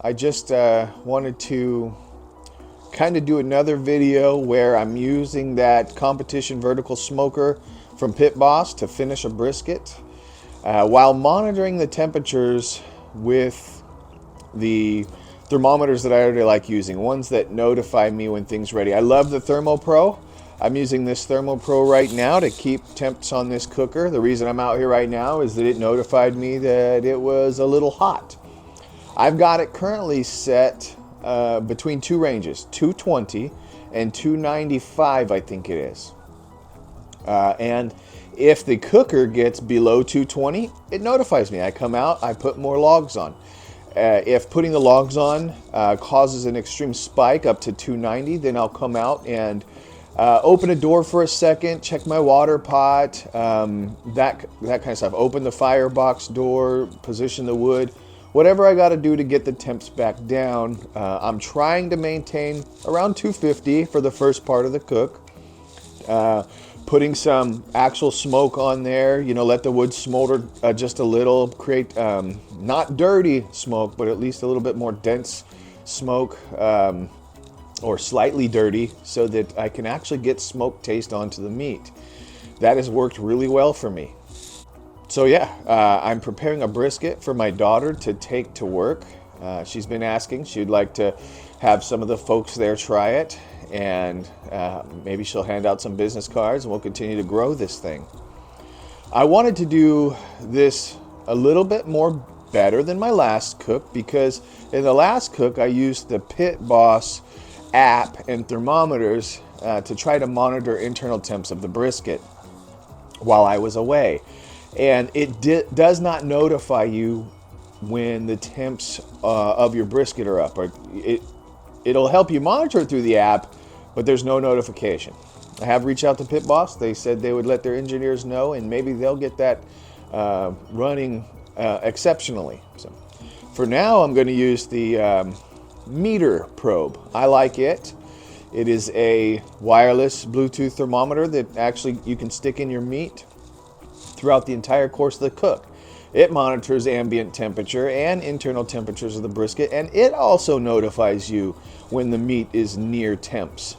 I just wanted to kind of do another video where I'm using that competition vertical smoker from Pit Boss to finish a brisket while monitoring the temperatures with the thermometers that I already like using, ones that notify me when things are ready. I love the Thermo Pro. I'm using this Thermo Pro right now to keep temps on this cooker. The reason I'm out here right now is that it notified me that it was a little hot. I've got it currently set between two ranges, 220 and 295, I think it is. And if the cooker gets below 220, it notifies me. I come out, I put more logs on. If putting the logs on causes an extreme spike up to 290, then I'll come out and open a door for a second, check my water pot, that kind of stuff. Open the firebox door, position the wood, whatever I got to do to get the temps back down. I'm trying to maintain around 250 for the first part of the cook. Putting some actual smoke on there, you know, let the wood smolder just a little, create not dirty smoke, but at least a little bit more dense smoke, or slightly dirty, so that I can actually get smoke taste onto the meat. That has worked really well for me. So yeah, I'm preparing a brisket for my daughter to take to work. She's been asking, she'd like to have some of the folks there try it, and maybe she'll hand out some business cards and we'll continue to grow this thing. I wanted to do this a little bit more better than my last cook, because in the last cook I used the Pit Boss app and thermometers to try to monitor internal temps of the brisket while I was away. And it does not notify you when the temps of your brisket are up. Or it'll help you monitor it through the app, but there's no notification. I have reached out to Pit Boss. They said they would let their engineers know, and maybe they'll get that running exceptionally. So for now, I'm going to use the meter probe. I like it. It is a wireless Bluetooth thermometer that actually you can stick in your meat throughout the entire course of the cook. It monitors ambient temperature and internal temperatures of the brisket, and it also notifies you when the meat is near temps.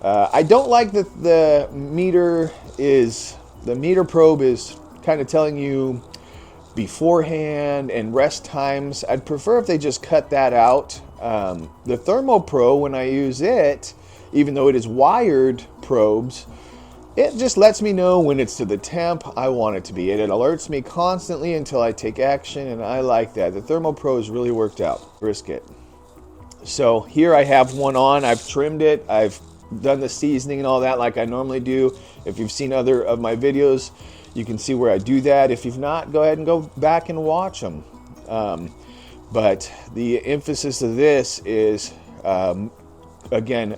I don't like that the meter probe is kind of telling you beforehand and rest times. I'd prefer if they just cut that out. The Thermo Pro, when I use it, even though it is wired probes, it just lets me know when it's to the temp I want it to be. It alerts me constantly until I take action, and I like that. The Thermo Pro has really worked out. Brisket. So here I have one on. I've trimmed it. I've done the seasoning and all that like I normally do. If you've seen other of my videos, you can see where I do that. If you've not, go ahead and go back and watch them. But the emphasis of this is, again,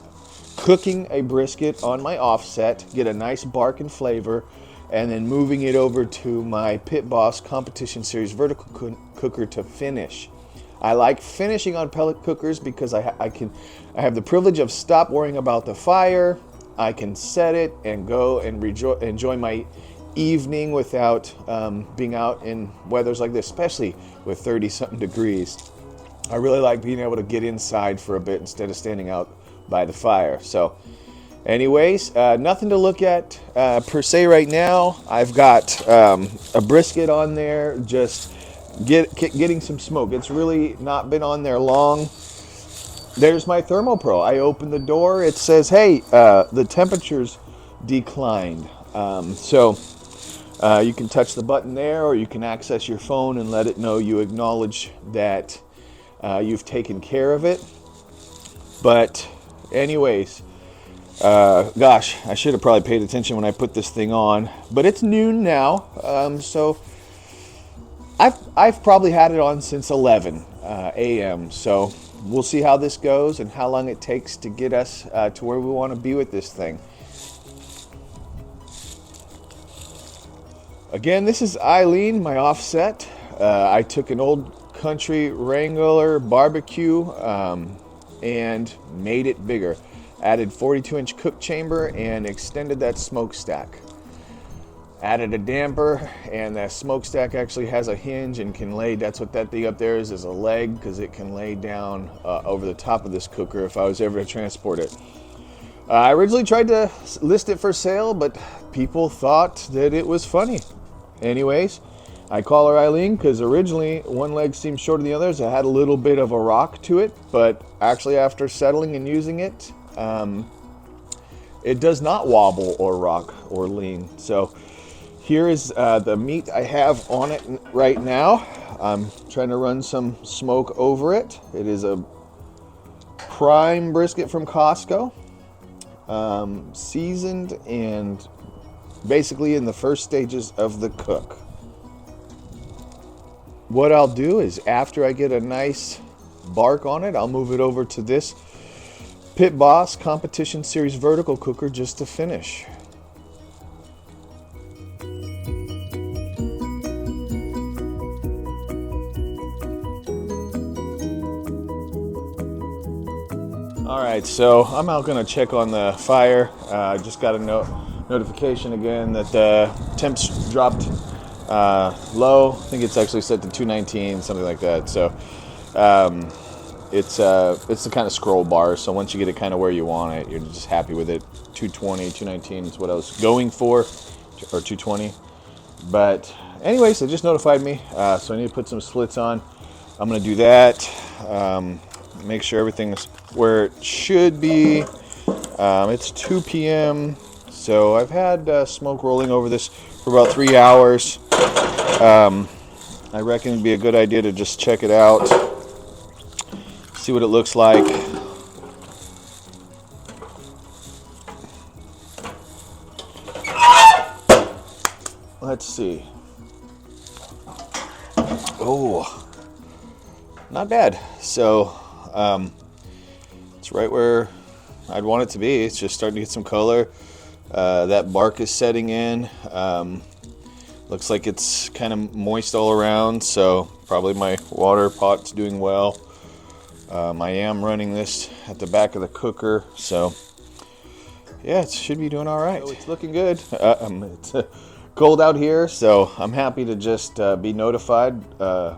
cooking a brisket on my offset, get a nice bark and flavor, and then moving it over to my Pit Boss Competition Series vertical cooker to finish. I like finishing on pellet cookers because I have the privilege of stop worrying about the fire. I can set it and go and enjoy my evening without being out in weathers like this, especially with 30-something degrees. I really like being able to get inside for a bit instead of standing out by the fire. So anyways, nothing to look at per se right now. I've got a brisket on there, just getting some smoke. It's really not been on there long. There's my Thermo Pro. I open the door, it says, hey, the temperature's declined. So you can touch the button there, or you can access your phone and let it know you acknowledge that you've taken care of it. But anyways, gosh, I should have probably paid attention when I put this thing on, but it's noon now, so I've probably had it on since 11 a.m. So we'll see how this goes and how long it takes to get us to where we want to be with this thing. Again, this is Eileen, my offset. I took an old country Wrangler barbecue and made it bigger. Added 42-inch cook chamber and extended that smokestack. Added a damper, and that smokestack actually has a hinge and can lay, that's what that thing up there is a leg, because it can lay down over the top of this cooker if I was ever to transport it. I originally tried to list it for sale, but people thought that it was funny. Anyways, I call her Eileen because originally one leg seemed shorter than the others. It had a little bit of a rock to it, but actually after settling and using it, it does not wobble or rock or lean. So here is the meat I have on it right now. I'm trying to run some smoke over it. It is a prime brisket from Costco, seasoned and basically in the first stages of the cook. What I'll do is after I get a nice bark on it, I'll move it over to this Pit Boss Competition Series vertical cooker just to finish. All right, so I'm out gonna check on the fire. Just got a notification again that the temps dropped low. I think it's actually set to 219, something like that. So it's the kind of scroll bar. So once you get it kind of where you want it, you're just happy with it. 220, 219 is what I was going for, or 220. But anyways, it just notified me. So I need to put some slits on. I'm gonna do that. Make sure everything's where it should be. It's 2 p.m. So I've had smoke rolling over this for about 3 hours. I reckon it'd be a good idea to just check it out, see what it looks like. Let's see. Oh, not bad. So it's right where I'd want it to be. It's just starting to get some color. That bark is setting in. Looks like it's kind of moist all around, so probably my water pot's doing well. I am running this at the back of the cooker, so yeah, it should be doing all right. So it's looking good. It's cold out here, so I'm happy to just be notified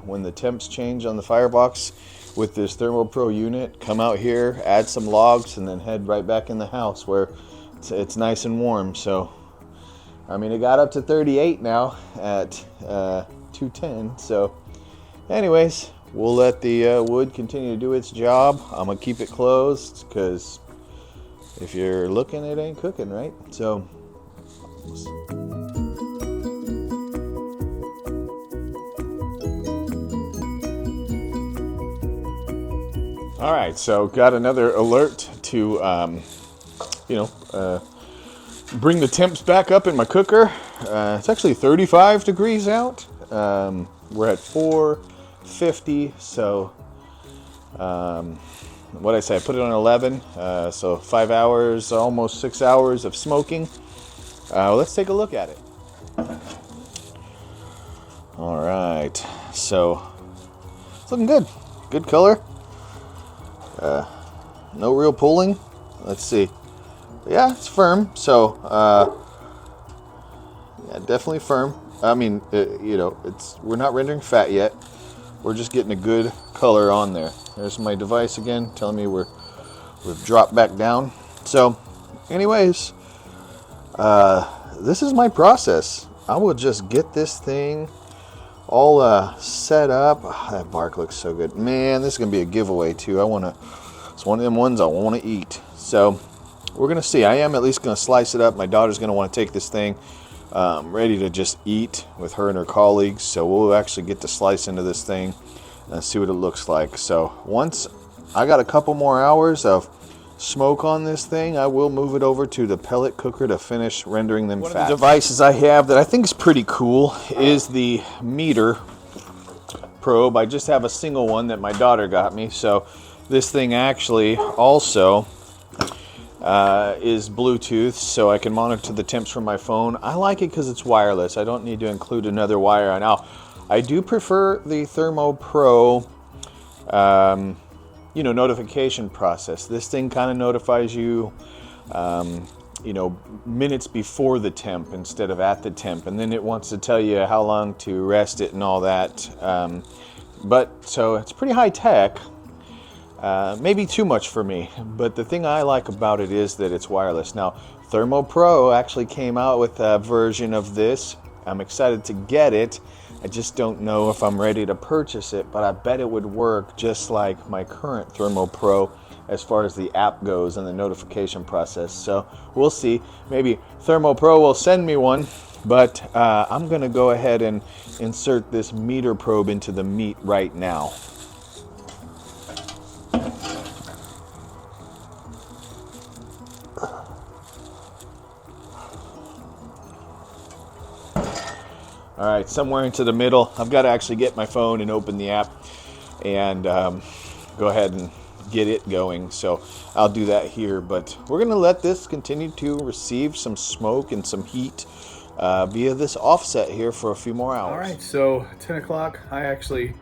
when the temps change on the firebox with this Thermo Pro unit. Come out here, add some logs, and then head right back in the house where it's nice and warm. So I mean, it got up to 38 now at 210. So anyways, we'll let the wood continue to do its job. I'm gonna keep it closed because if you're looking, it ain't cooking, right? So all right, so got another alert to bring the temps back up in my cooker. It's actually 35 degrees out. We're at 450, so what I say, I put it on 11, so 5 hours, almost 6 hours of smoking. Let's take a look at it. All right, so it's looking good. Good color. No real pulling. Let's see. Yeah, it's firm. So, yeah, definitely firm. I mean, we're not rendering fat yet. We're just getting a good color on there. There's my device again, telling me we've dropped back down. So, anyways, this is my process. I will just get this thing all set up. That bark looks so good. Man, this is gonna be a giveaway too. It's one of them ones I want to eat. So we're gonna see. I am at least gonna slice it up. My daughter's gonna want to take this thing ready to just eat with her and her colleagues. So we'll actually get to slice into this thing and see what it looks like. So once I got a couple more hours of smoke on this thing, I will move it over to the pellet cooker to finish rendering them fat. One of the devices I have that I think is pretty cool is the meter probe. I just have a single one that my daughter got me. So this thing actually also is Bluetooth, so I can monitor the temps from my phone. I like it because it's wireless. I don't need to include another wire. Now, I do prefer the Thermo Pro notification process. This thing kind of notifies you you know, minutes before the temp instead of at the temp, and then it wants to tell you how long to rest it and all that. But so it's pretty high tech. Maybe too much for me, but the thing I like about it is that it's wireless. Now, ThermoPro actually came out with a version of this. I'm excited to get it. I just don't know if I'm ready to purchase it, but I bet it would work just like my current ThermoPro as far as the app goes and the notification process. So we'll see. Maybe ThermoPro will send me one, but I'm going to go ahead and insert this meter probe into the meat right now. All right, somewhere into the middle. I've got to actually get my phone and open the app and go ahead and get it going. So I'll do that here, but we're going to let this continue to receive some smoke and some heat via this offset here for a few more hours. All right, so 10 o'clock. I actually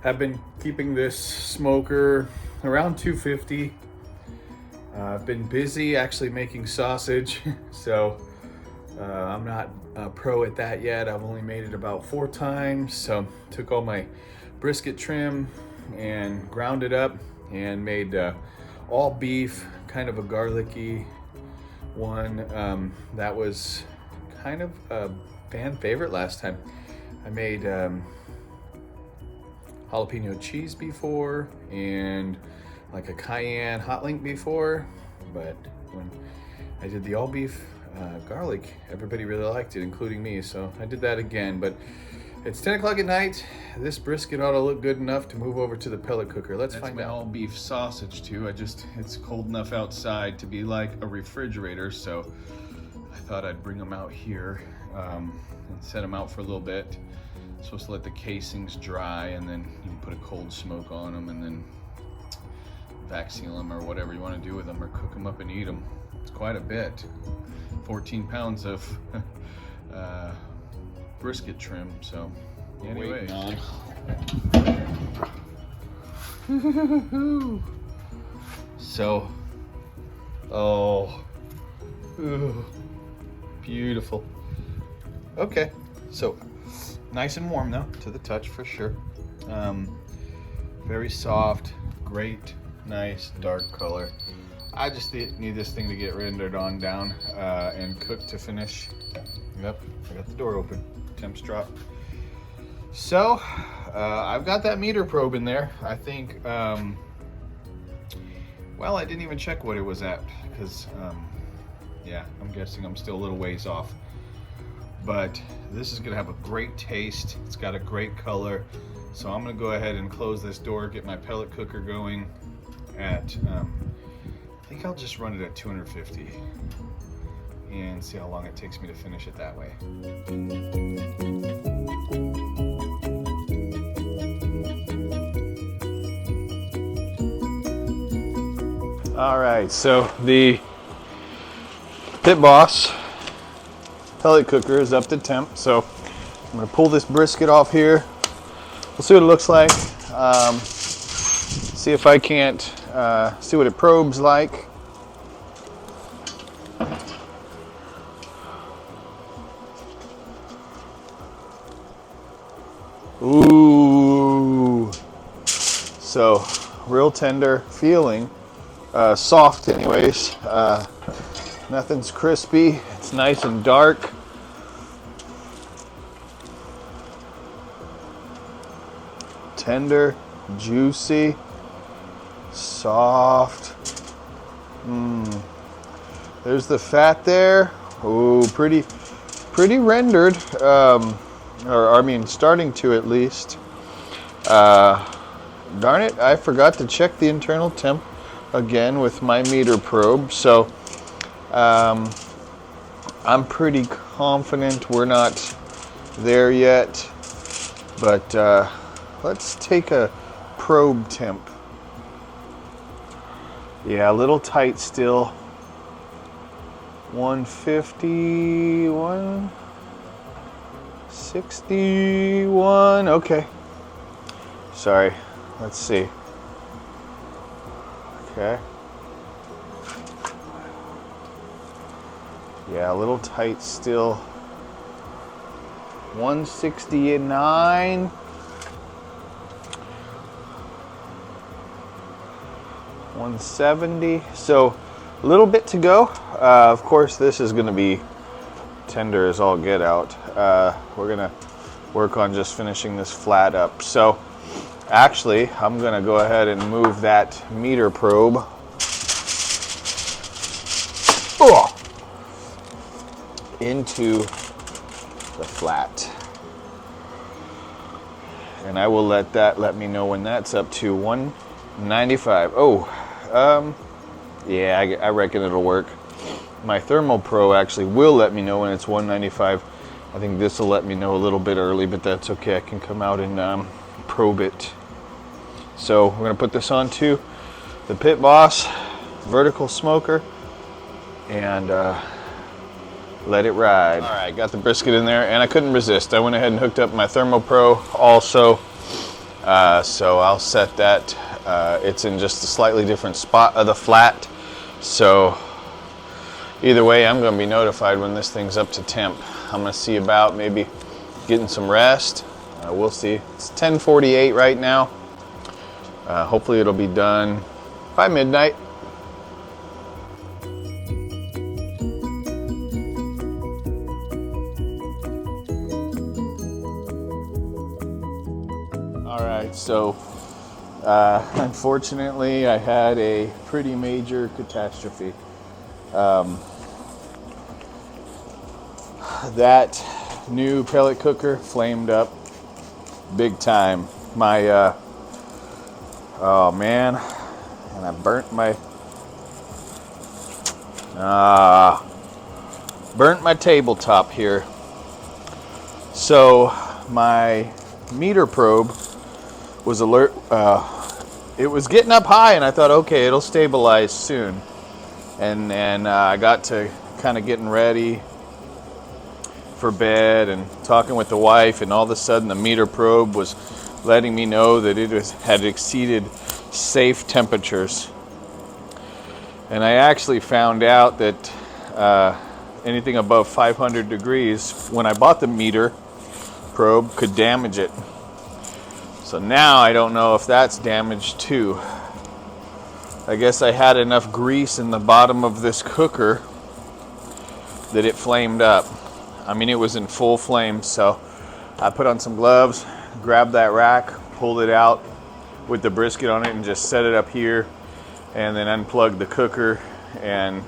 have been keeping this smoker around 250. I've been busy actually making sausage, so I'm not a pro at that yet. I've only made it about 4 times. So took all my brisket trim and ground it up and made all beef, kind of a garlicky one. That was kind of a fan favorite last time. I made jalapeno cheese before and like a cayenne hot link before, but when I did the all beef garlic, everybody really liked it, including me, so I did that again. But it's 10 o'clock at night. This brisket ought to look good enough to move over to the pellet cooker. Let's find out. All beef sausage too. It's cold enough outside to be like a refrigerator, so I thought I'd bring them out here and set them out for a little bit. Supposed to let the casings dry, and then you can put a cold smoke on them, and then vac seal them or whatever you want to do with them, or cook them up and eat them. It's quite a bit. 14 pounds of brisket trim. So anyway, so beautiful. Okay, so nice and warm though, to the touch for sure. Very soft, great, nice dark color. I just need this thing to get rendered on down and cooked to finish. Yep, I got the door open. Temps drop. So I've got that meter probe in there. I think, well, I didn't even check what it was at because, yeah, I'm guessing I'm still a little ways off. But this is gonna have a great taste. It's got a great color. So I'm gonna go ahead and close this door, get my pellet cooker going at, I think I'll just run it at 250 and see how long it takes me to finish it that way. All right, so the Pit Boss pellet cooker is up to temp, so I'm gonna pull this brisket off here. We'll see what it looks like. See if I can't see what it probes like. Ooh, so real tender feeling, soft anyways. Nothing's crispy. It's nice and dark. Tender, juicy, soft. There's the fat there. Ooh, pretty rendered. Or I mean, starting to at least. Darn it, I forgot to check the internal temp again with my meter probe. So I'm pretty confident we're not there yet. But let's take a probe temp. Yeah, a little tight still. 150, 161. Okay. Sorry. Let's see. Okay. Yeah, a little tight still. 169. 170. So a little bit to go. Of course, this is going to be tender as all get out. We're going to work on just finishing this flat up. So actually, I'm going to go ahead and move that meter probe into the flat. And I will let me know when that's up to 195. Yeah, I reckon it'll work. My Thermal Pro actually will let me know when it's 195. I think this will let me know a little bit early, but that's okay. I can come out and probe it. So we're gonna put this onto the Pit Boss vertical smoker and let it ride. All right, got the brisket in there, and I couldn't resist. I went ahead and hooked up my Thermal Pro also. So I'll set that. It's in just a slightly different spot of the flat. So either way, I'm going to be notified when this thing's up to temp. I'm going to see about maybe getting some rest. We'll see. It's 10:48 right now. Hopefully it'll be done by midnight. All right, so unfortunately I had a pretty major catastrophe. That new pellet cooker flamed up big time. My oh man, and I burnt my tabletop here. So my meter probe was alert. It was getting up high, and I thought, okay, it'll stabilize soon. And I got to kind of getting ready for bed and talking with the wife, and all of a sudden the meter probe was letting me know that it had exceeded safe temperatures. And I actually found out that anything above 500 degrees, when I bought the meter probe, could damage it. So now I don't know if that's damaged too. I guess I had enough grease in the bottom of this cooker that it flamed up. I mean, it was in full flame, so I put on some gloves, grabbed that rack, pulled it out with the brisket on it, and just set it up here, and then unplugged the cooker and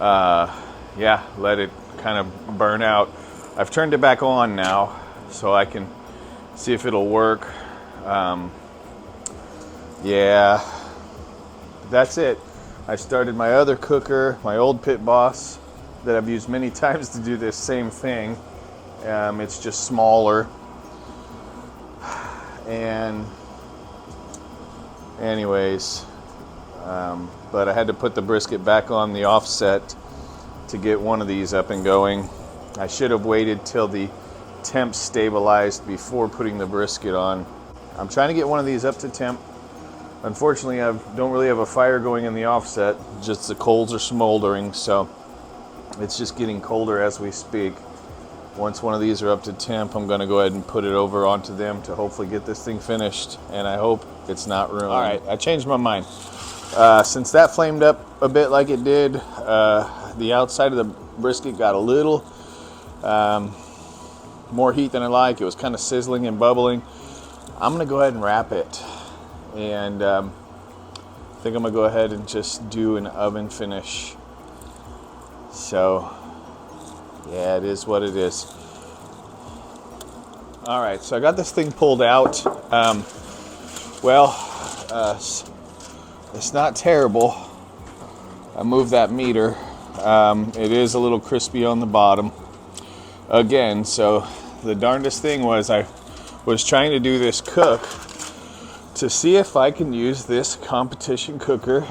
yeah, let it kind of burn out. I've turned it back on now so I can see if it'll work. Yeah, that's it. I started my other cooker, my old Pit Boss, that I've used many times to do this same thing. It's just smaller. And anyways, but I had to put the brisket back on the offset to get one of these up and going. I should have waited till the temp stabilized before putting the brisket on. I'm trying to get one of these up to temp. Unfortunately, I don't really have a fire going in the offset, just the coals are smoldering, so it's just getting colder as we speak. Once one of these are up to temp, I'm going to go ahead and put it over onto them to hopefully get this thing finished, and I hope it's not ruined. All right, I changed my mind. Since that flamed up a bit like it did, the outside of the brisket got a little more heat than I like. It was kind of sizzling and bubbling. I'm going to go ahead and wrap it, and I think I'm going to go ahead and just do an oven finish. So yeah, it is what it is. All right, so I got this thing pulled out. It's not terrible. I moved that meter. It is a little crispy on the bottom again. So the darndest thing was I was trying to do this cook to see if I can use this competition cooker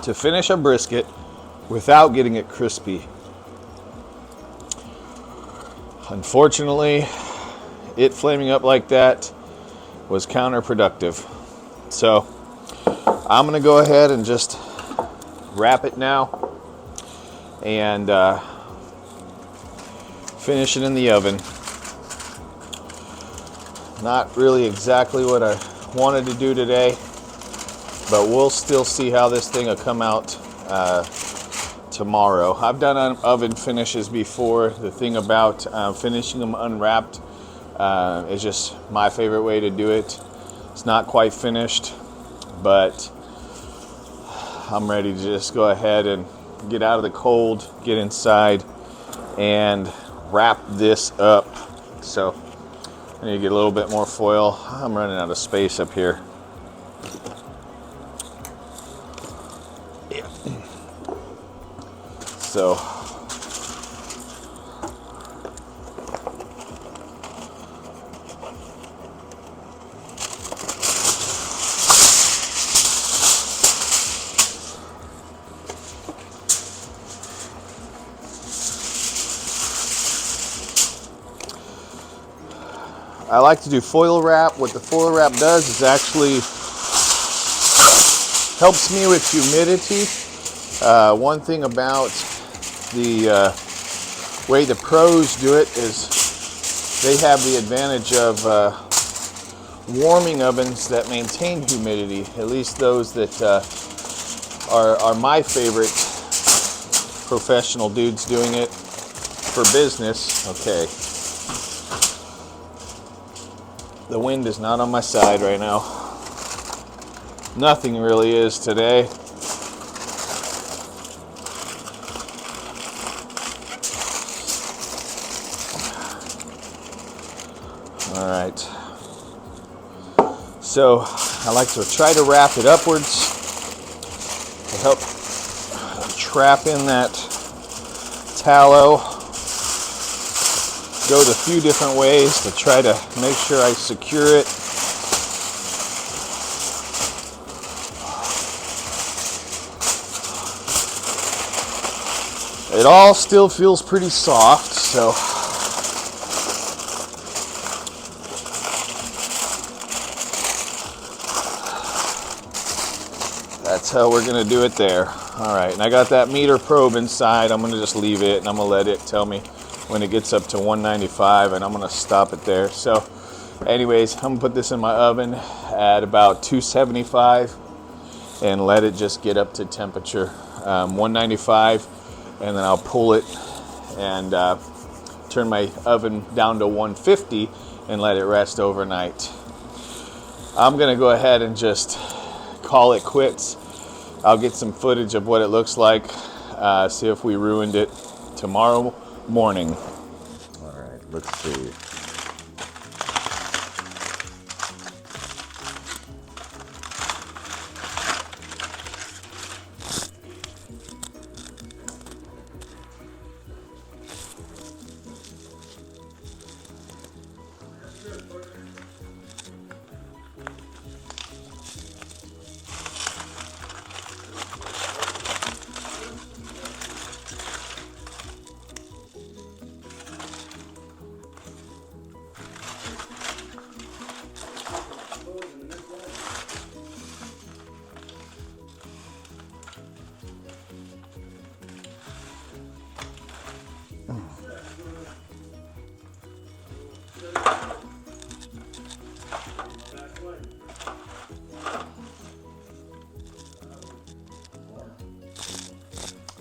to finish a brisket without getting it crispy. Unfortunately, it flaming up like that was counterproductive. So I'm going to go ahead and just wrap it now and finish it in the oven. Not really exactly what I wanted to do today, but we'll still see how this thing will come out tomorrow. I've done oven finishes before. The thing about finishing them unwrapped is just my favorite way to do it. It's not quite finished, but I'm ready to just go ahead and get out of the cold, get inside, and wrap this up. So I need to get a little bit more foil. I'm running out of space up here. Yeah. So I like to do foil wrap. What the foil wrap does is actually helps me with humidity. One thing about the way the pros do it is they have the advantage of warming ovens that maintain humidity. At least those that are my favorite professional dudes doing it for business. Okay. The wind is not on my side right now. Nothing really is today. All right. So I like to try to wrap it upwards to help trap in that tallow. Go a few different ways to try to make sure I secure it. It all still feels pretty soft, so that's how we're gonna do it there. All right, and I got that meter probe inside. I'm gonna just leave it and I'm gonna let it tell me when it gets up to 195, and I'm gonna stop it there. So anyways, I'm gonna put this in my oven at about 275 and let it just get up to temperature 195, and then I'll pull it and turn my oven down to 150 and let it rest overnight. I'm gonna go ahead and just call it quits. I'll get some footage of what it looks like, see if we ruined it tomorrow morning. All right, let's see.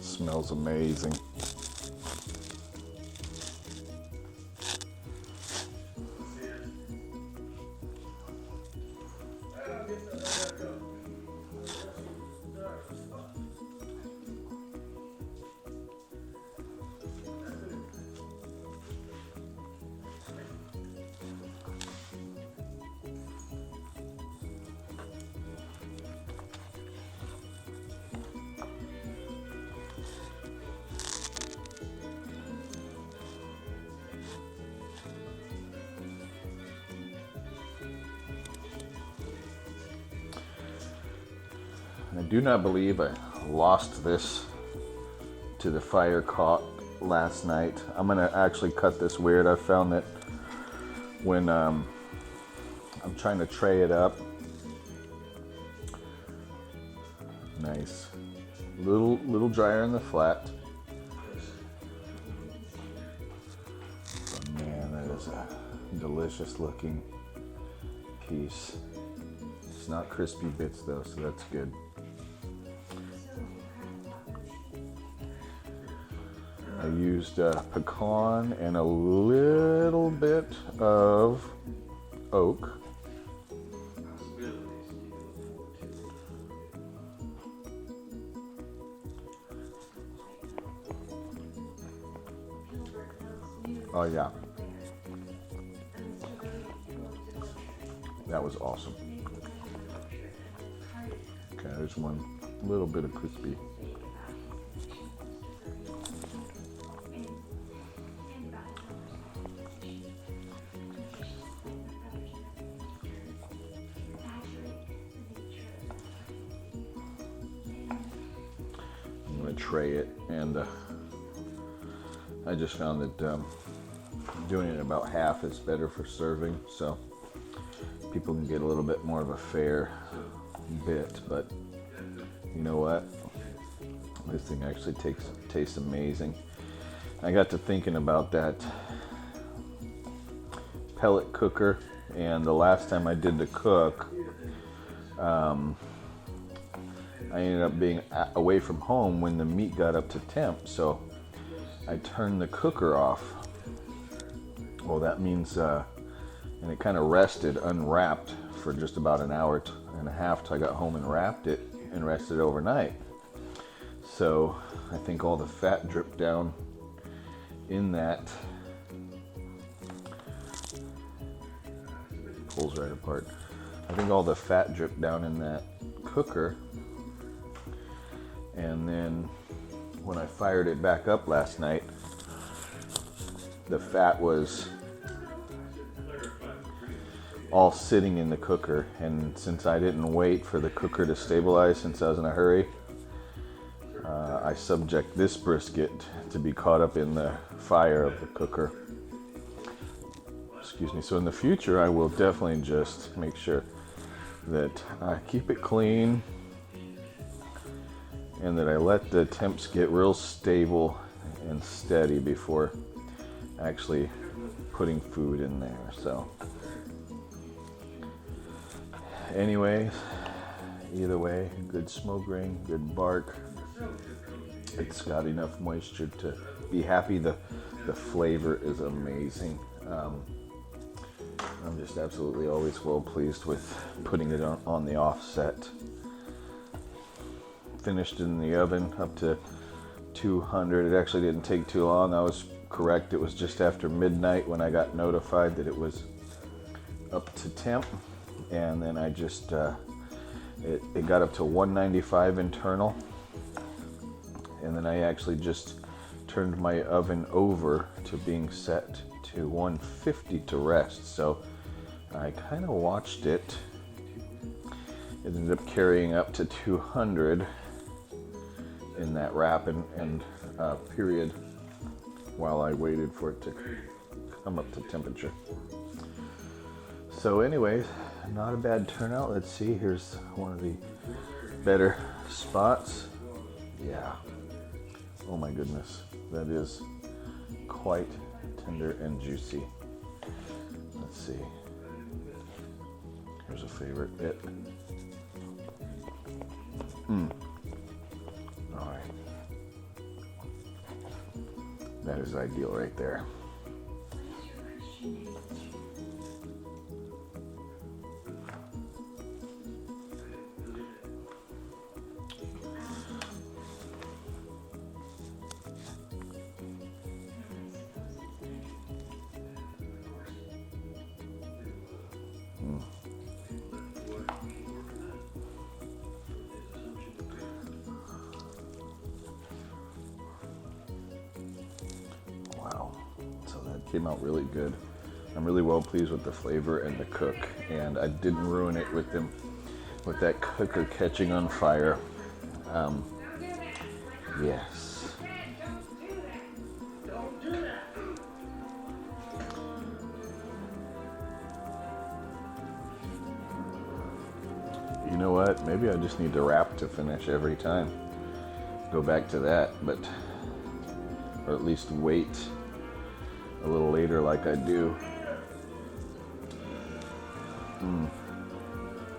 Smells amazing. I do not believe I lost this to the fire caught last night. I'm gonna actually cut this weird. I found that when I'm trying to tray it up. Nice. Little drier in the flat. But man, that is a delicious looking piece. It's not crispy bits though, so that's good. I used pecan and a little bit of oak. Oh yeah, that was awesome. Okay, there's one little bit of crispy. I'm gonna tray it, and I just found that doing it about half is better for serving, so people can get a little bit more of a fair bit. But you know what? This thing actually tastes amazing. I got to thinking about that pellet cooker, and the last time I did the cook, I ended up being away from home when the meat got up to temp, so I turned the cooker off. Well, that means, and it kind of rested unwrapped for just about an hour and a half till I got home and wrapped it and rested overnight. So I think all the fat dripped down in that. Pulls right apart. I think all the fat dripped down in that cooker, and then when I fired it back up last night, the fat was all sitting in the cooker, and since I didn't wait for the cooker to stabilize since I was in a hurry, I subject this brisket to be caught up in the fire of the cooker. Excuse me. So in the future, I will definitely just make sure that I keep it clean and that I let the temps get real stable and steady before actually putting food in there. So anyways, either way, good smoke ring, good bark. It's got enough moisture to be happy. The flavor is amazing. I'm just absolutely always well pleased with putting it on the offset. Finished in the oven up to 200. It actually didn't take too long. I was correct. It was just after midnight when I got notified that it was up to temp, and then I just it got up to 195 internal, and then I actually just turned my oven over to being set to 150 to rest. So I kind of watched it. It ended up carrying up to 200 in that wrap and period while I waited for it to come up to temperature. So anyways, not a bad turnout. Let's see, here's one of the better spots. Yeah. Oh my goodness, that is quite tender and juicy. Let's see. Here's a favorite bit. All right. That is ideal right there. Wow, so that came out really good. I'm really well pleased with the flavor and the cook, and I didn't ruin it with that cooker catching on fire. Yes. You know what? Maybe I just need to wrap to finish every time. go back to that, but or at least wait a little later like I do.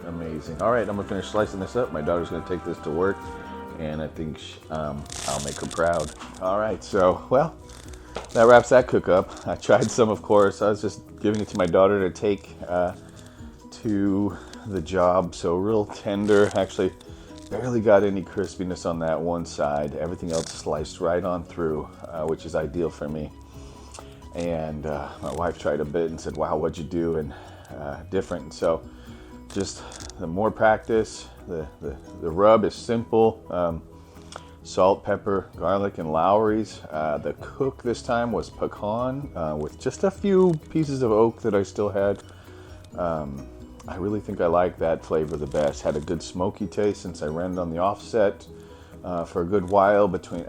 Amazing. All right, I'm gonna finish slicing this up. My daughter's gonna take this to work, and I think I'll make her proud. All right, so, well, that wraps that cook up. I tried some, of course. I was just giving it to my daughter to take to the job. So real tender. Actually, barely got any crispiness on that one side. Everything else sliced right on through, which is ideal for me. And my wife tried a bit and said, "Wow, what'd you do?" And different. So just the more practice. The rub is simple. Salt, pepper, garlic, and Lowry's. The cook this time was pecan with just a few pieces of oak that I still had. I really think I like that flavor the best. Had a good smoky taste since I ran it on the offset for a good while, between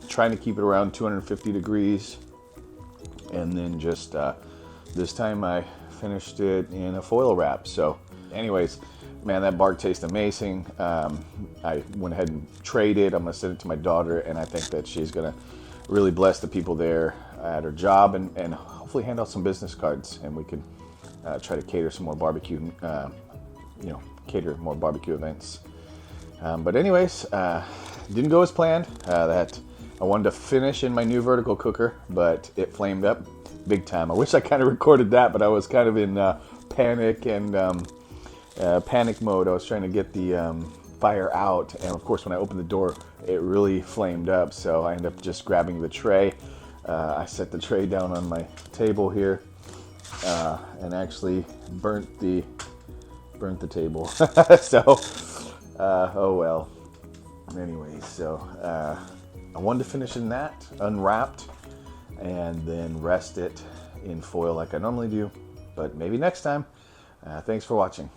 trying to keep it around 250 degrees. And then just this time I finished it in a foil wrap. So anyways, man, that bark tastes amazing. I went ahead and traded. I'm gonna send it to my daughter, and I think that she's gonna really bless the people there at her job, and hopefully hand out some business cards, and we could try to cater some more barbecue, cater more barbecue events. But anyways, didn't go as planned. That I wanted to finish in my new vertical cooker, but it flamed up big time. I wish I kind of recorded that, but I was kind of in panic and panic mode. I was trying to get the fire out, and of course when I opened the door it really flamed up, so I ended up just grabbing the tray. I set the tray down on my table here and actually burnt the table. So oh well. Anyway, so I wanted to finish in that unwrapped and then rest it in foil like I normally do, but maybe next time. Thanks for watching.